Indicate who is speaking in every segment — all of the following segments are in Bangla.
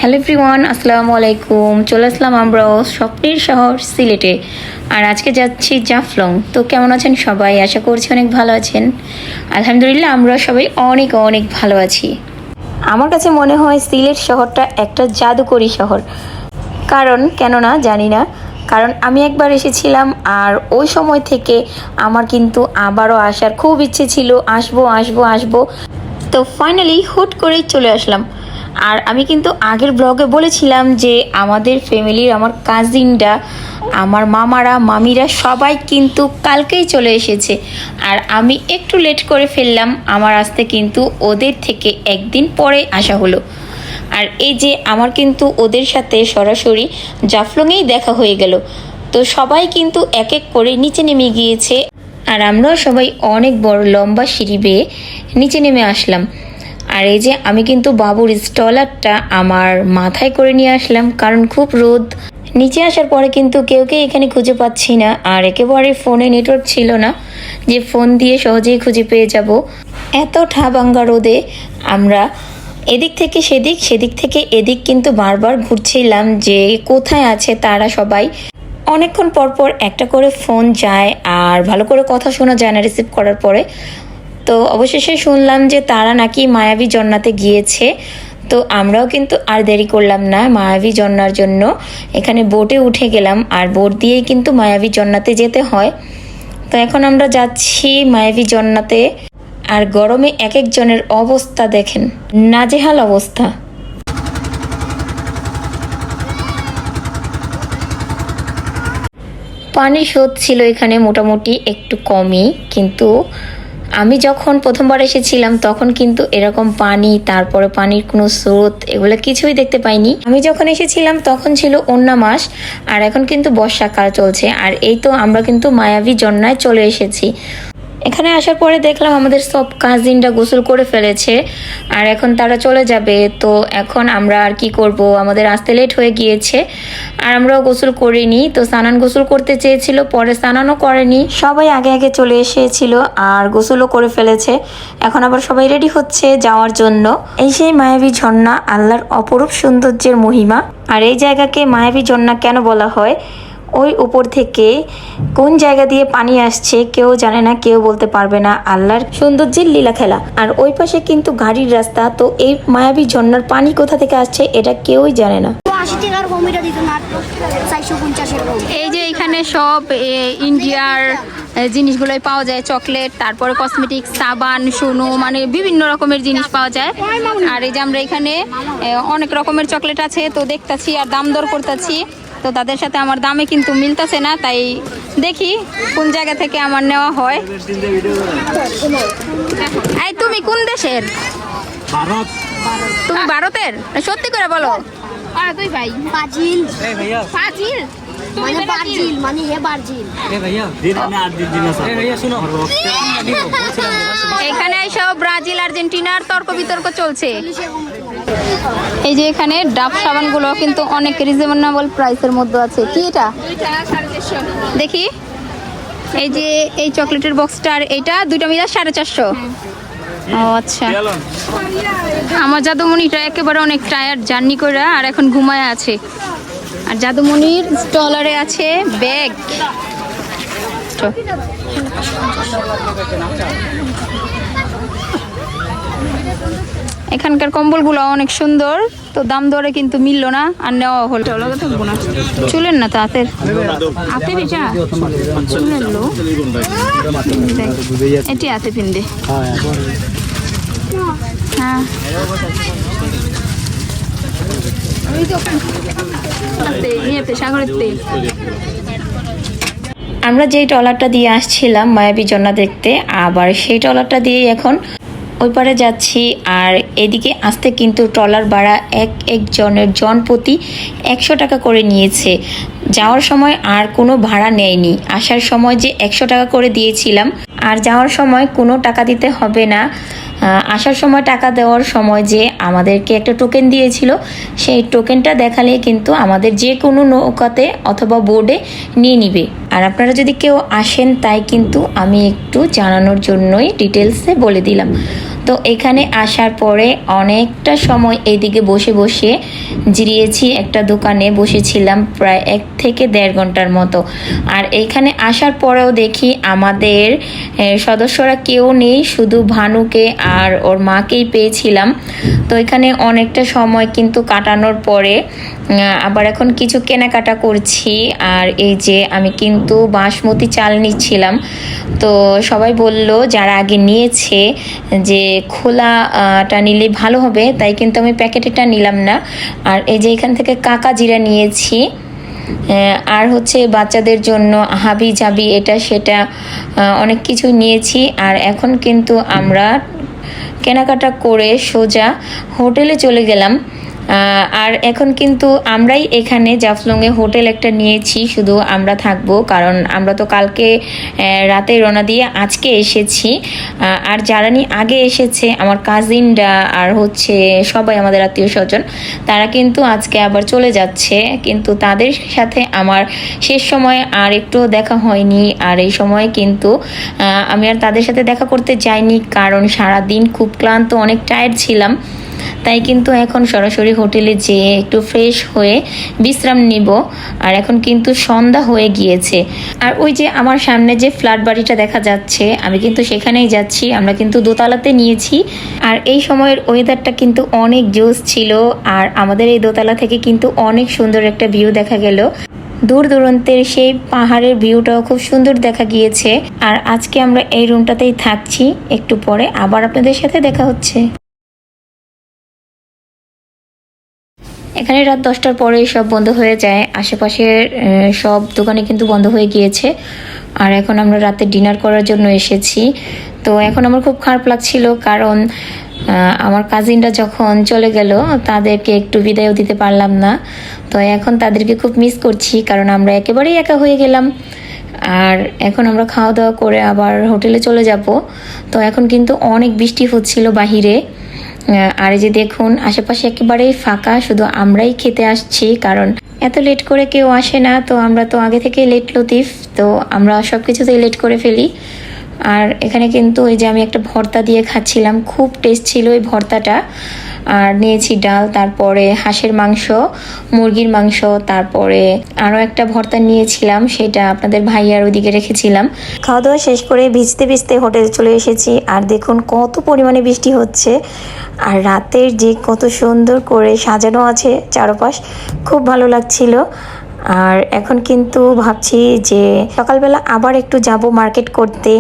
Speaker 1: হ্যালো এভরিওয়ান, আসসালামু আলাইকুম। চলে আসলাম আমরাও স্বপ্নের শহর সিলেটে। আর আজকে যাচ্ছি জাফলং। তো কেমন আছেন সবাই? আশা করছি অনেক ভালো আছেন। আলহামদুলিল্লাহ, আমরা সবাই অনেক অনেক ভালো আছি। আমার কাছে মনে হয় সিলেট শহরটা একটা জাদুকরী শহর। কারণ কেননা জানি না, কারণ আমি একবার এসেছিলাম আর ওই সময় থেকে আমার কিন্তু আবারও আসার খুব ইচ্ছে ছিল, আসবো আসবো আসবো। তো ফাইনালি হুট করেই চলে আসলাম। আর আমি কিন্তু আগের ব্লগে বলেছিলাম যে আমাদের ফ্যামিলির আমার কাজিনরা, আমার মামারা মামিরা সবাই কিন্তু কালকেই চলে এসেছে। আর আমি একটু লেট করে ফেললাম, আমার আসতে কিন্তু ওদের থেকে একদিন পরে আসা হলো। আর এই যে আমার কিন্তু ওদের সাথে সরাসরি জাফলংয়েই দেখা হয়ে গেল। তো সবাই কিন্তু এক এক করে নিচে নেমে গিয়েছে আর আমরাও সবাই অনেক বড় লম্বা সিঁড়ি বেয়ে নিচে নেমে আসলাম। আর এই যে আমি কিন্তু বাবুর স্টলারটা আমার মাথায় করে নিয়ে আসলাম, কারণ খুব রোদ। নিচে আসার পরে কিন্তু কেউ এখানে খুঁজে পাচ্ছি না, আর একেবারে ফোনে নেটওয়ার্ক ছিল না যে ফোন দিয়ে সহজেই খুঁজে পেয়ে যাব। এত ঠাবাঙ্গা রোদে আমরা এদিক থেকে সেদিক, সেদিক থেকে এদিক কিন্তু বারবার ঘুরছিলাম যে কোথায় আছে তারা সবাই। অনেকক্ষণ পর পর একটা করে ফোন যায় আর ভালো করে কথা শোনা যায় না রিসিভ করার পরে। তো অবশেষে শুনলাম যে তারা নাকি মায়াবী জন্নাতে গিয়েছে। তো আমরাও কিন্তু আর দেরি করলাম না, মায়াবী জন্নার জন্য এখানে বোটে উঠে গেলাম। আর বোট দিয়েই কিন্তু মায়াবী জন্নাতে যেতে হয়। তো এখন আমরা যাচ্ছি মায়াবী জন্নাতে। আর গরমে এক একজনের অবস্থা দেখেন, নাজেহাল অবস্থা। পানির স্রোত ছিল এখানে মোটামুটি একটু কমই, কিন্তু আমি যখন প্রথমবার এসেছিলাম তখন কিন্তু এরকম পানি, তারপরে পানির কোনো স্রোত এগুলো কিছুই দেখতে পাইনি। আমি যখন এসেছিলাম তখন ছিল অন্যা মাস, আর এখন কিন্তু বর্ষাকাল চলছে। আর এই তো আমরা কিন্তু মায়াবী জন্নায় চলে এসেছি। এখানে আসার পরে দেখলাম আমাদের সব কাজিনরা গোসল করে ফেলেছে আর এখন তারা চলে যাবে। তো এখন আমরা আর কি করব, আমাদের আসতে লেট হয়ে গিয়েছে আর আমরাও গোসল করিনি। তো সানান গোসল করতে চেয়েছিল, পরে সানানও করেনি, সবাই আগে আগে চলে এসেছিল আর গোসলও করে ফেলেছে। এখন আবার সবাই রেডি হচ্ছে যাওয়ার জন্য। এই সেই মায়াবী ঝর্ণা, আল্লাহর অপরূপ সৌন্দর্যের মহিমা। আর এই জায়গাকে মায়াবী ঝর্ণা কেন বলা হয়, ওই উপর থেকে কোন জায়গা দিয়ে পানি আসছে কেউ জানে না, কেউ বলতে পারবে না। আল্লাহর সৌন্দর্যের লীলা খেলা। আর ওই পাশে কিন্তু গাড়ির রাস্তা। তো এই মায়াবী ঝর্ণার পানি কোথা থেকে আসছে এটা কেউই জানে না। এই যে এখানে সব ইন্ডিয়ার জিনিসগুলোই পাওয়া যায়, চকলেট, তারপরে কসমেটিক, সাবান, সোনো, মানে বিভিন্ন রকমের জিনিস পাওয়া যায়। আর এই যে আমরা এখানে অনেক রকমের চকলেট আছে, তো দেখতাছি আর দাম দর করতেছি। তো তাদের সাথে আমার দামে কিন্তু মিলতেছে না, তাই দেখি কোন জায়গা থেকে আমার নেওয়া হয়। এই তুমি কোন দেশের?
Speaker 2: ভারত।
Speaker 1: তুমি ভারতের? সত্যি করে বলো।
Speaker 3: তুই ভাই বাজিল বাজিল মানে বাজিল মানে হে বাজিল
Speaker 1: এখানে সব ব্রাজিল আর্জেন্টিনার তর্ক বিতর্ক চলছে। এই যে এখানে ডাব সাবানগুলো কিন্তু অনেক রিজনেবল প্রাইসের মধ্যে আছে। কি এটা? দেখি। এই যে এই চকলেটের বক্সটা আর এইটা দুইটা মিলে 450। ও আচ্ছা। আমার জাদুমণিটা একেবারে অনেক টায়ার্ড জার্নি করে আর এখন ঘুমায় আছে। আর জাদুমণির স্টলারে আছে ব্যাগ। এখানকার কম্বলগুলো অনেক সুন্দর, তো দাম দরে কিন্তু মিললো না আর নেওয়া হলো। চুলেন না তো হাতের হাতে বেচা চুলের লো এটি হাতে পিন্দে। হ্যাঁ আমরা যেই ট্রলারটা দিয়ে আসছিলাম মায়াবী জন্না দেখতে, আবার সেই ট্রলারটা দিয়ে এখন ওই পারে যাচ্ছি। আর এদিকে আসতে কিন্তু ট্রলার ভাড়া একজনের জনপ্রতি 100 টাকা করে নিয়েছে। যাওয়ার সময় আর কোনো ভাড়া নেয়নি। আসার সময় যে 100 টাকা করে দিয়েছিলাম, আর যাওয়ার সময় কোনো টাকা দিতে হবে না। আসার সময় টাকা দেওয়ার সময় যে আমাদেরকে একটা টোকেন দিয়েছিল, সেই টোকেনটা দেখালে কিন্তু আমাদের যে কোনো নৌকাতে অথবা বোর্ডে নিয়ে নিবে। আর আপনারা যদি কেউ আসেন, তাই কিন্তু আমি একটু জানানোর জন্যই ডিটেলসে বলে দিলাম। তো এখানে আসার পরে অনেকটা সময় এইদিকে বসে বসে জিরিয়েছি। একটা দোকানে বসেছিলাম প্রায় 1 থেকে 1.5 ঘন্টার মতো। আর এইখানে আসার পরেও দেখি আমাদের সদস্যরা কেউ নেই, শুধু ভানুকে আর ওর মাকেই পেয়েছিলাম। তো এখানে অনেকটা সময় কিন্তু কাটানোর পরে আবার এখন কিছু কেনাকাটা করছি। আর এই যে আমি কিন্তু বাসমতি চাল নিচ্ছিলাম। তো সবাই বলল যারা আগে নিয়েছে যে খোলাটা নিলে ভালো হবে, তাই কিন্তু আমি প্যাকেটেটা নিলাম না। আর এই যে এখান থেকে কাকা জিরা নিয়েছি, আর হচ্ছে বাচ্চাদের জন্য হাবি জাবি এটা সেটা অনেক কিছু নিয়েছি। আর এখন কিন্তু আমরা কেনাকাটা করে সোজা হোটেলে চলে গেলাম। আর এখন কিন্তু আমরাই এখানে জাফলংয়ে হোটেল একটা নিয়েছি, শুধু আমরা থাকবো, কারণ আমরা তো কালকে রাতে রওনা দিয়ে আজকে এসেছি। আর যারা আগে এসেছে আমার কাজিনরা আর হচ্ছে সবাই আমাদের আত্মীয় স্বজন, তারা কিন্তু আজকে আবার চলে যাচ্ছে। কিন্তু তাদের সাথে আমার শেষ সময় আর একটু দেখা হয়নি। আর এই সময় কিন্তু আমি আর তাদের সাথে দেখা করতে যাইনি, কারণ সারা দিন খুব ক্লান্ত, অনেক টায়ার্ড ছিলাম। তাই কিন্তু এখন সরাসরি হোটেলে যেয়ে একটু ফ্রেশ হয়ে বিশ্রাম নিব। আর এখন কিন্তু সন্ধ্যা হয়ে গিয়েছে। আর ওই যে আমার সামনে যে ফ্ল্যাট বাড়িটা দেখা যাচ্ছে, আমি কিন্তু সেখানেই যাচ্ছি। আমরা কিন্তু দোতলাতে নিয়েছি। আর এই সময়ের ওয়েদারটা কিন্তু অনেক জোস ছিল। আর আমাদের এই দোতলা থেকে কিন্তু অনেক সুন্দর একটা ভিউ দেখা গেল। দূর দূরান্তের সেই পাহাড়ের ভিউটাও খুব সুন্দর দেখা গিয়েছে। আর আজকে আমরা এই রুমটাতেই থাকছি। একটু পরে আবার আপনাদের সাথে দেখা হচ্ছে। এখানে রাত 10টার পরে সব বন্ধ হয়ে যায়। আশেপাশের সব দোকানে কিন্তু বন্ধ হয়ে গিয়েছে। আর এখন আমরা রাতে ডিনার করার জন্য এসেছি। তো এখন আমার খুব খারাপ লাগছিল, কারণ আমার কাজিনরা যখন চলে গেল তাদেরকে একটু বিদায়ও দিতে পারলাম না। তো এখন তাদেরকে খুব মিস করছি, কারণ আমরা একেবারেই একা হয়ে গেলাম। আর এখন আমরা খাওয়া দাওয়া করে আবার হোটেলে চলে যাব। তো এখন কিন্তু অনেক বৃষ্টি হচ্ছিল বাহিরে। আর এই যে দেখুন আশেপাশে একেবারেই ফাঁকা, শুধু আমরাই খেতে আসছি, কারণ এত লেট করে কেউ আসে না। তো আমরা তো আগে থেকে লেট লতিফ, তো আমরা সব কিছুতেই লেট করে ফেলি। আর এখানে কিন্তু ওই যে আমি একটা ভর্তা দিয়ে খাচ্ছিলাম, খুব টেস্ট ছিল ওই ভর্তাটা। আর নিয়েছি ডাল, তারপরে হাঁসের মাংস, মুরগির মাংস, তারপরে আরও একটা ভর্তা নিয়েছিলাম, সেটা আপনাদের ভাইয়ার ওইদিকে রেখেছিলাম। খাওয়া দাওয়া শেষ করে ভিজতে ভিজতে হোটেলে চলে এসেছি। আর দেখুন কত পরিমাণে বৃষ্টি হচ্ছে। আর রাতের যে কত সুন্দর করে সাজানো আছে চারপাশ, খুব ভালো লাগছিল। আর এখন কিন্তু ভাবছি যে সকালবেলা আবার একটু যাব মার্কেট করতে,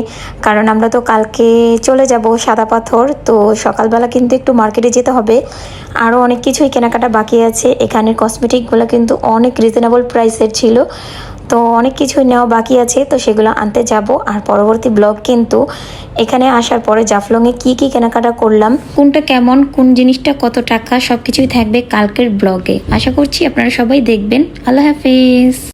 Speaker 1: কারণ আমরা তো কালকে চলে যাব সাদা পাথর। তো সকালবেলা কিন্তু একটু মার্কেটে যেতে হবে। আরও অনেক কিছুই কেনাকাটা বাকি আছে। এখানের কসমেটিকগুলো কিন্তু অনেক রিজনেবল প্রাইসের ছিল। তো অনেক কিছুই নেওয়া বাকি আছে, তো সেগুলো আনতে যাব। আর পরবর্তী ব্লগ কিন্তু এখানে আসার পরে জাফলংয়ে কি কি কেনাকাটা করলাম, কোনটা কেমন, কোন জিনিসটা কত টাকা, সব কিছুই থাকবে কালকের ব্লগে। আশা করছি আপনারা সবাই দেখবেন। আল্লাহ হাফিজ।